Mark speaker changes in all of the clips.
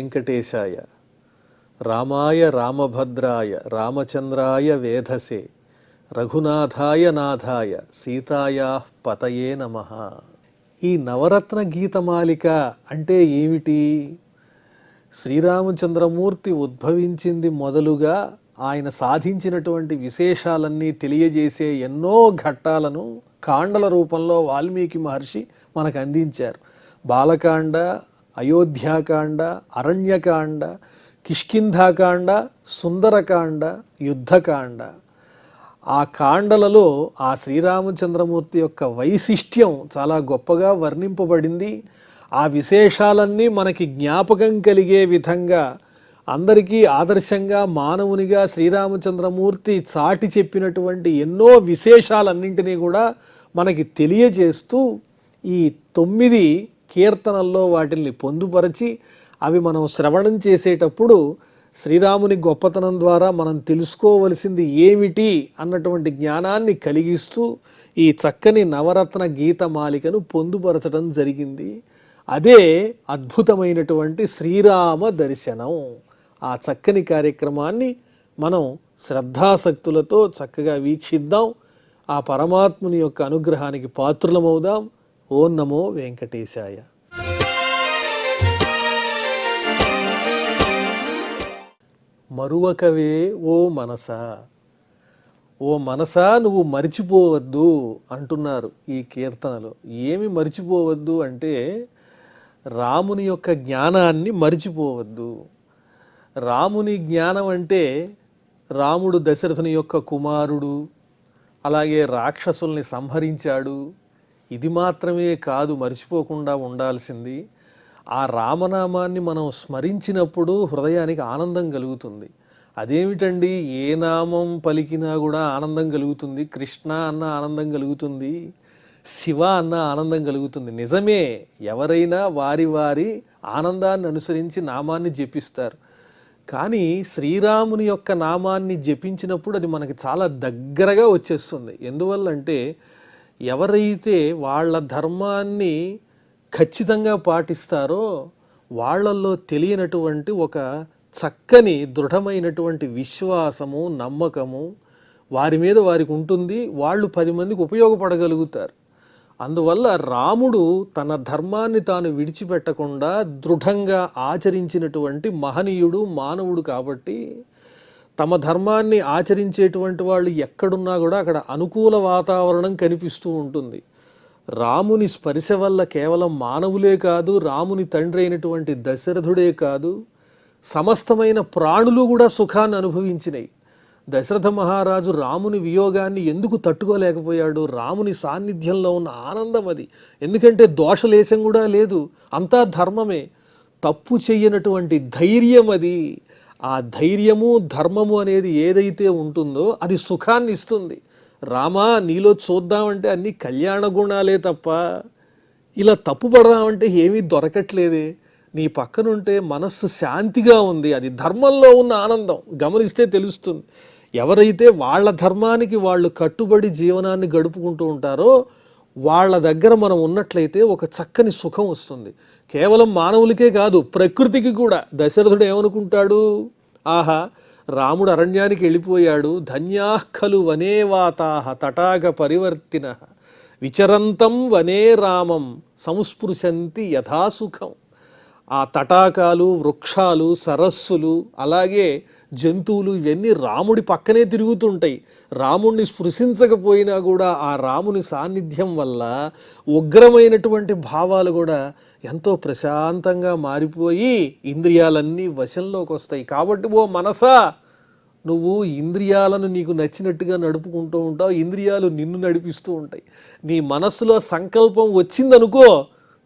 Speaker 1: వెంకటేశాయ రామాయ రామభద్రాయ రామచంద్రాయ వేధసే రఘునాథాయ నాథాయ సీతాయా పతయే నమః. ఈ నవరత్న గీతమాలిక అంటే ఏమిటి? శ్రీరామచంద్రమూర్తి ఉద్భవించింది మొదలుగా ఆయన సాధించినటువంటి విశేషాలన్నీ తెలియజేసే ఎన్నో ఘట్టాలను కాండల రూపంలో వాల్మీకి మహర్షి మనకు అందించారు. బాలకాండ, అయోధ్యాకాండ, అరణ్యకాండ, కిష్కింధాకాండ, సుందరకాండ, యుద్ధకాండ. ఆ కాండలలో ఆ శ్రీరామచంద్రమూర్తి యొక్క వైశిష్ట్యం చాలా గొప్పగా వర్ణింపబడింది. ఆ విశేషాలన్నీ మనకి జ్ఞాపకం కలిగే విధంగా అందరికీ ఆదర్శంగా మానవునిగా శ్రీరామచంద్రమూర్తి చాటి చెప్పినటువంటి ఎన్నో విశేషాలన్నింటినీ కూడా మనకి తెలియజేస్తూ ఈ 9 కీర్తనల్లో వాటిని పొందుపరచి అవి మనం శ్రవణం చేసేటప్పుడు శ్రీరాముని గొప్పతనం ద్వారా మనం తెలుసుకోవలసింది ఏమిటి అన్నటువంటి జ్ఞానాన్ని కలిగిస్తూ ఈ చక్కని నవరత్న గీతమాలికను పొందుపరచడం జరిగింది. అదే అద్భుతమైనటువంటి శ్రీరామ దర్శనం. ఆ చక్కని కార్యక్రమాన్ని మనం శ్రద్ధాసక్తులతో చక్కగా వీక్షిద్దాం. ఆ పరమాత్ముని యొక్క అనుగ్రహానికి పాత్రులమవుదాం. ఓం నమో వెంకటేశాయ. మరువకవే ఓ మనసా, ఓ మనసా నువ్వు మరిచిపోవద్దు అంటున్నారు ఈ కీర్తనలో. ఏమి మరిచిపోవద్దు అంటే రాముని యొక్క జ్ఞానాన్ని మరిచిపోవద్దు. రాముని జ్ఞానం అంటే రాముడు దశరథుని యొక్క కుమారుడు, అలాగే రాక్షసుల్ని సంహరించాడు. ఇది మాత్రమే కాదు మరిచిపోకుండా ఉండాల్సింది. ఆ రామనామాన్ని మనం స్మరించినప్పుడు హృదయానికి ఆనందం కలుగుతుంది. అదేమిటండి, ఏ నామం పలికినా కూడా ఆనందం కలుగుతుంది. కృష్ణ అన్న ఆనందం కలుగుతుంది, శివ అన్న ఆనందం కలుగుతుంది. నిజమే, ఎవరైనా వారి వారి ఆనందాన్ని అనుసరించి నామాన్ని జపిస్తారు. కానీ శ్రీరాముని యొక్క నామాన్ని జపించినప్పుడు అది మనకి చాలా దగ్గరగా వచ్చేస్తుంది. ఎందువల్లంటే ఎవరైతే వాళ్ళ ధర్మాన్ని ఖచ్చితంగా పాటిస్తారో వాళ్ళల్లో తెలియనటువంటి ఒక చక్కని దృఢమైనటువంటి విశ్వాసము, నమ్మకము వారి మీద వారికి ఉంటుంది. వాళ్ళు 10 మందికి ఉపయోగపడగలుగుతారు. అందువల్ల రాముడు తన ధర్మాన్ని తాను విడిచిపెట్టకుండా దృఢంగా ఆచరించినటువంటి మహనీయుడు, మానవుడు. కాబట్టి తమ ధర్మాన్ని ఆచరించేటువంటి వాళ్ళు ఎక్కడున్నా కూడా అక్కడ అనుకూల వాతావరణం కనిపిస్తూ ఉంటుంది. రాముని స్పర్శ వల్ల కేవలం మానవులే కాదు, రాముని తండ్రి అయినటువంటి దశరథుడే కాదు, సమస్తమైన ప్రాణులు కూడా సుఖాన్ని అనుభవించినాయి. దశరథ మహారాజు రాముని వియోగాన్ని ఎందుకు తట్టుకోలేకపోయాడు? రాముని సాన్నిధ్యంలో ఉన్న ఆనందం అది. ఎందుకంటే దోషలేశం కూడా లేదు, అంతా ధర్మమే. తప్పు చెయ్యనటువంటి ధైర్యం అది. ఆ ధైర్యము, ధర్మము అనేది ఏదైతే ఉంటుందో అది సుఖాన్ని ఇస్తుంది. రామా, నీలో చూద్దామంటే అన్ని కళ్యాణ గుణాలే తప్ప ఇలా తప్పు పడదామంటే ఏమీ దొరకట్లేదే. నీ పక్కనుంటే మనస్సు శాంతిగా ఉంది. అది ధర్మంలో ఉన్న ఆనందం. గమనిస్తే తెలుస్తుంది. ఎవరైతే వాళ్ళ ధర్మానికి వాళ్ళు కట్టుబడి జీవనాన్ని గడుపుకుంటూ ఉంటారో వాళ్ళ దగ్గర మనం ఉన్నట్లయితే ఒక చక్కని సుఖం వస్తుంది. కేవలం మానవులకే కాదు, ప్రకృతికి కూడా. దశరథుడు ఏమనుకుంటాడు? ఆహా, రాముడు అరణ్యానికి వెళ్ళిపోయాడు. ధన్యాః ఖలు వనేవాతాః తటాక పరివర్తిన విచరంతం వనే రామం సంస్పృశంతి యథాసుఖం. ఆ తటాకాలు, వృక్షాలు, సరస్సులు, అలాగే జంతువులు ఇవన్నీ రాముడి పక్కనే తిరుగుతుంటాయి. రాముడిని స్పృశించకపోయినా కూడా ఆ రాముని సాన్నిధ్యం వల్ల ఉగ్రమైనటువంటి భావాలు కూడా ఎంతో ప్రశాంతంగా మారిపోయి ఇంద్రియాలన్నీ వశంలోకి వస్తాయి. కాబట్టి ఓ మనసా, నువ్వు ఇంద్రియాలను నీకు నచ్చినట్టుగా నడుపుకుంటూ ఉంటావు, ఇంద్రియాలు నిన్ను నడిపిస్తూ ఉంటాయి. నీ మనస్సులో సంకల్పం వచ్చిందనుకో,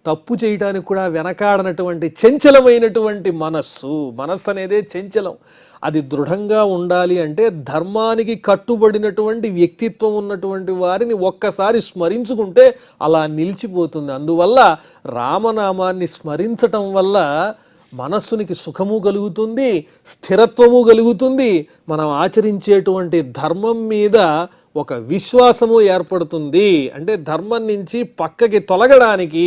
Speaker 1: తప్పు చేయడానికి కూడా వెనకాడనటువంటి చంచలమైనటువంటి మనస్సు అనేదే చంచలం. అది దృఢంగా ఉండాలి అంటే ధర్మానికి కట్టుబడినటువంటి వ్యక్తిత్వం ఉన్నటువంటి వారిని ఒక్కసారి స్మరించుకుంటే అలా నిలిచిపోతుంది. అందువల్ల రామనామాన్ని స్మరించటం వల్ల మనస్సునికి సుఖము కలుగుతుంది, స్థిరత్వము కలుగుతుంది. మనం ఆచరించేటువంటి ధర్మం మీద ఒక విశ్వాసము ఏర్పడుతుంది. అంటే ధర్మం నుంచి పక్కకి తొలగడానికి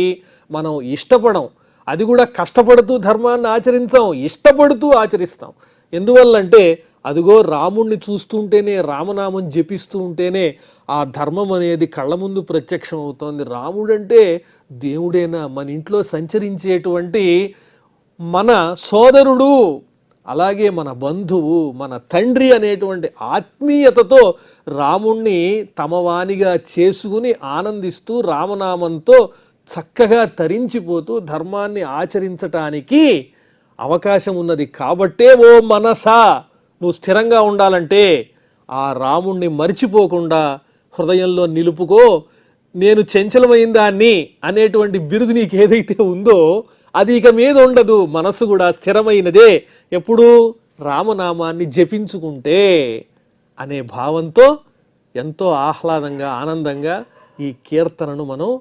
Speaker 1: మనం ఇష్టపడం. అది కూడా కష్టపడుతూ ధర్మాన్ని ఆచరించాం, ఇష్టపడుతూ ఆచరిస్తాం. ఎందువల్లంటే అదిగో రాముణ్ణి చూస్తుంటేనే, రామనామం జపిస్తూ ఉంటేనే ఆ ధర్మం అనేది కళ్ళ ముందు ప్రత్యక్షం అవుతోంది. రాముడంటే దేవుడేనా, మన ఇంట్లో సంచరించేటువంటి మన సోదరుడు, అలాగే మన బంధువు, మన తండ్రి అనేటువంటి ఆత్మీయతతో రాముణ్ణి తమవానిగా చేసుకుని ఆనందిస్తూ రామనామంతో చక్కగా తరించిపోతూ ధర్మాన్ని ఆచరించటానికి అవకాశం ఉన్నది. కాబట్టే ఓ మనసా, నువ్వు స్థిరంగా ఉండాలంటే ఆ రాముణ్ణి మరిచిపోకుండా హృదయంలో నిలుపుకో. నేను చంచలమైన దాన్ని అనేటువంటి బిరుదు నీకు ఏదైతే ఉందో అది ఇక మీద ఉండదు. మనసు కూడా స్థిరమైనదే ఎప్పుడు రామనామాన్ని జపించుకుంటే అనే భావంతో ఎంతో ఆహ్లాదంగా, ఆనందంగా ఈ కీర్తనను మనం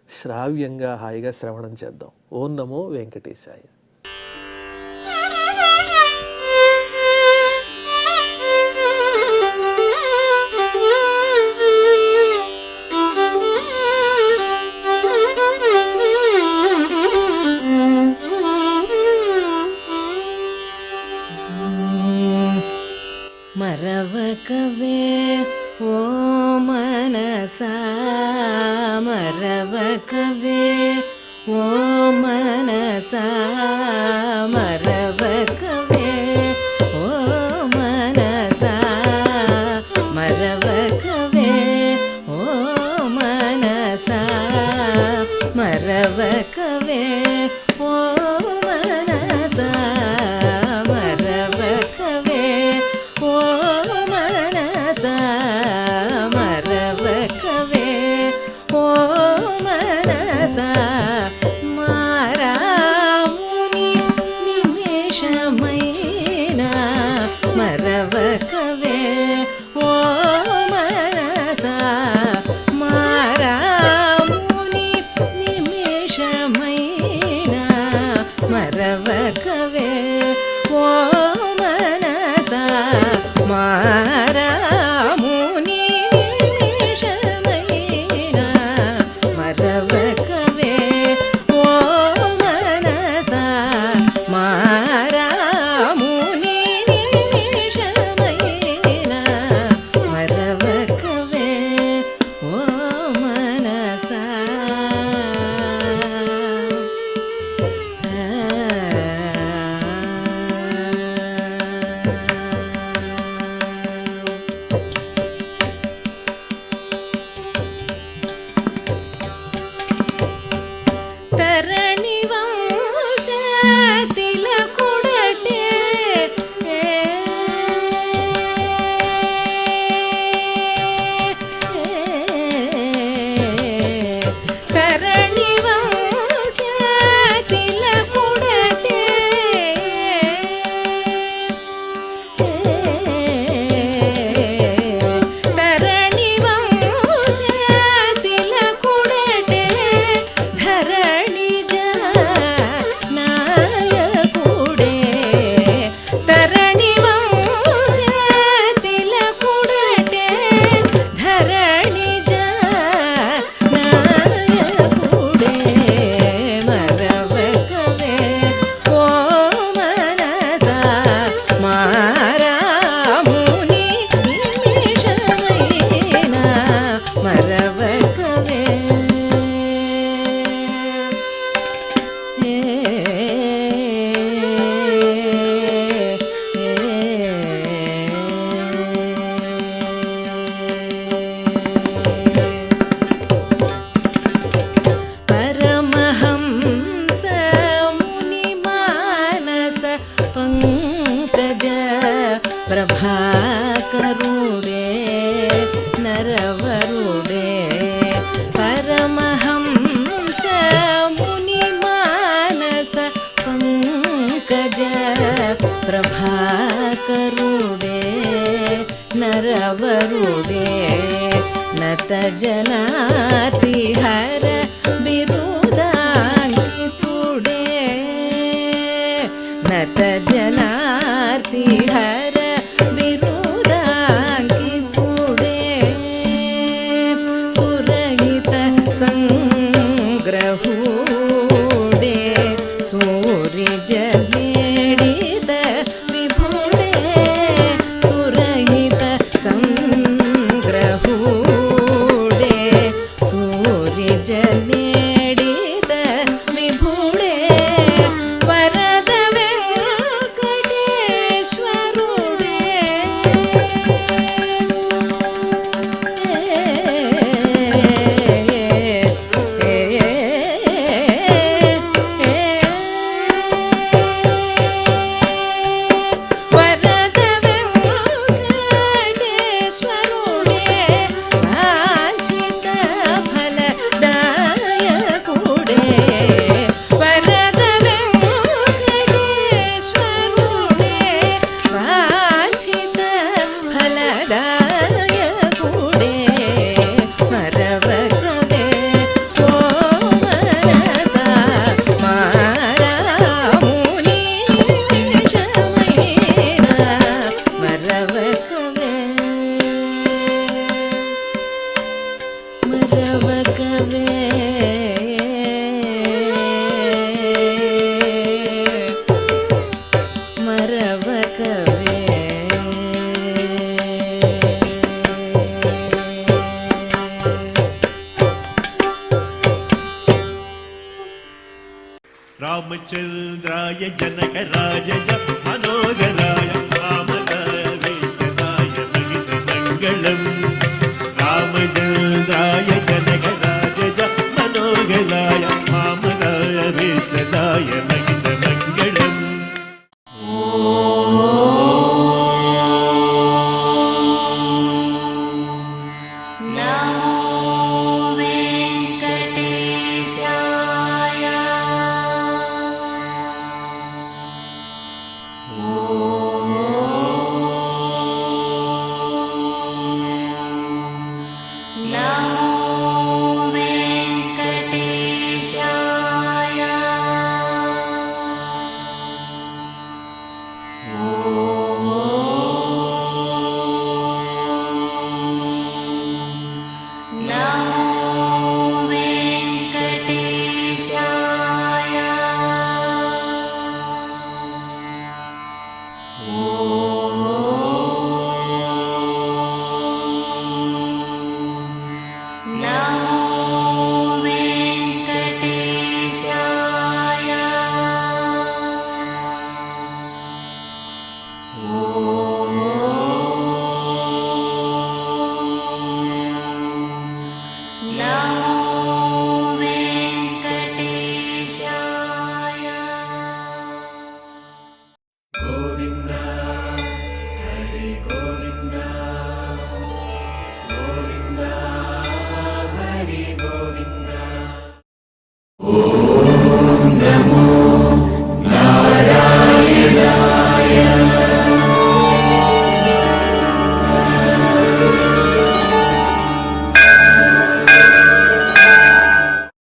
Speaker 1: శ్రావ్యంగా హాయిగా శ్రవణం చేద్దాం. ఓం నమో వెంకటేశాయ.
Speaker 2: మరవకవే ఓ మనసా, మరవకవే ఓ మనసా, మరవకవే ఓ మనసా, మరవకవే ఓ మనసా, మరవకవే ఓ మనసా, మరవకవే ఓ మనసా, మరవకవే ఓ మనసా, మారాముని నిమిషమైన మరవకవే ఓ మనసా, మారాముని నిమిషమైన మరవకవే ఓ మనసా, మారాముని నిమిషమైన మరవకవే ఓ మనసా, మారాముని నిమిషమైన మరవకవే ఓ మనసా. తరణి వంశ తిలకుడటే తరణి వంశ తిలకుడటే తరణి వంశ తిలకుడటే ధరణిజ నాయకుడే, తరణి వంశ తిలకుడటే ధరణిజ నాయకుడే, మరవకవే ఓ మనసా, మారాముని నిమిషమైన మరవకవే. పరమహంస ముని మానస పంకజ ప్రభాకరుడే నరవరుడే, పరమహంస ముని మానస పంకజ ప్రభాకరుడే నరవరుడే, నత జనాతి హర బిరుదాంకితుడే, నత జనాతి హర బిరుదాంకితుడే, సురహిత సంగ్రహుడే,
Speaker 3: जनकराजय मनोहराय वामकाय वेङ्कटाय महितमङ्गलम् रामचन्द्राय जनकराजय मनोहराय वामकाय वेङ्कटाय महितमङ्गलम्
Speaker 2: ఓ